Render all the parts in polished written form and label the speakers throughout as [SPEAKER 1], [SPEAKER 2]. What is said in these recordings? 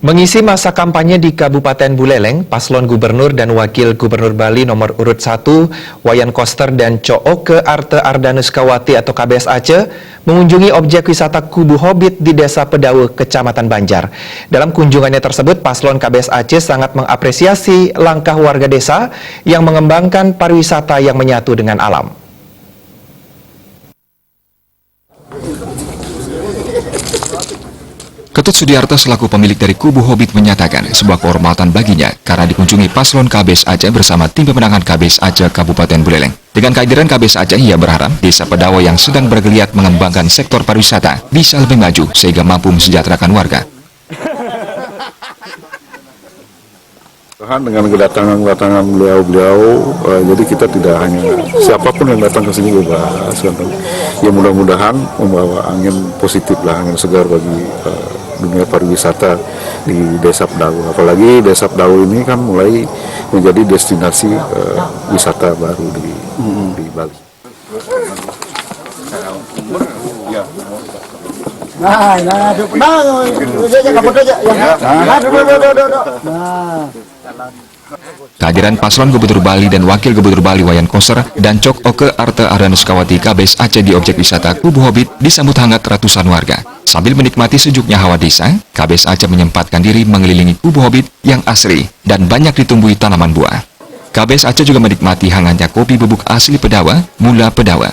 [SPEAKER 1] Mengisi masa kampanye di Kabupaten Buleleng, paslon gubernur dan wakil gubernur Bali nomor urut 1, Wayan Koster dan Cooke Arte Ardanuskawati atau KBS Aceh, mengunjungi objek wisata Kubu Hobbit di Desa Pedawe, Kecamatan Banjar. Dalam kunjungannya tersebut, paslon KBS Aceh sangat mengapresiasi langkah warga desa yang mengembangkan pariwisata yang menyatu dengan alam.
[SPEAKER 2] Ketut Sudiarto selaku pemilik dari Kubu Hobbit menyatakan sebuah kehormatan baginya karena dikunjungi paslon KBS Aceh bersama tim pemenangan KBS Aceh Kabupaten Buleleng. Dengan kehadiran KBS Aceh, ia berharap desa Pedawe yang sedang bergeliat mengembangkan sektor pariwisata bisa lebih maju sehingga mampu mensejahterakan warga.
[SPEAKER 3] Dengan kedatangan beliau-beliau, jadi kita tidak hanya siapapun yang datang ke sini bebas, ya mudah-mudahan membawa angin positif lah, angin segar bagi dunia pariwisata di Desa Pedawe. Apalagi Desa Pedawe ini kan mulai menjadi destinasi wisata baru di Bali.
[SPEAKER 2] Kehadiran paslon Gubernur Bali dan Wakil Gubernur Bali Wayan Koster dan Cooke Arte Ardanuskawati KBS Aceh di objek wisata Kubu Hobbit disambut hangat ratusan warga. Sambil menikmati sejuknya hawa desa, KBS Aceh menyempatkan diri mengelilingi Kubu Hobbit yang asri dan banyak ditumbuhi tanaman buah. KBS Aceh juga menikmati hangatnya kopi bubuk asli Pedawe, Mula Pedawe.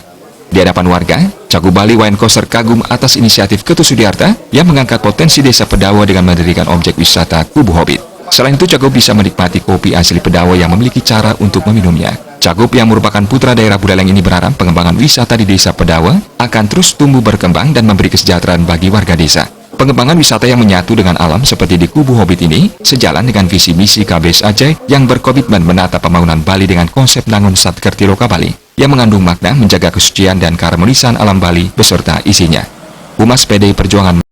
[SPEAKER 2] Di hadapan warga, Cagup Bali Wayan Koster kagum atas inisiatif Ketut Sudiarto yang mengangkat potensi desa Pedawe dengan mendirikan objek wisata Kubu Hobbit. Selain itu, Cagup bisa menikmati kopi asli Pedawe yang memiliki cara untuk meminumnya. Cagup yang merupakan putra daerah Buleleng ini berharap pengembangan wisata di desa Pedawe akan terus tumbuh berkembang dan memberi kesejahteraan bagi warga desa. Pengembangan wisata yang menyatu dengan alam seperti di Kubu Hobbit ini sejalan dengan visi misi KBS Aceh yang berkomitmen menata pembangunan Bali dengan konsep Nangon Satkerti Loka Bali yang mengandung makna menjaga kesucian dan keharmonisan alam Bali beserta isinya. Humas PDI Perjuangan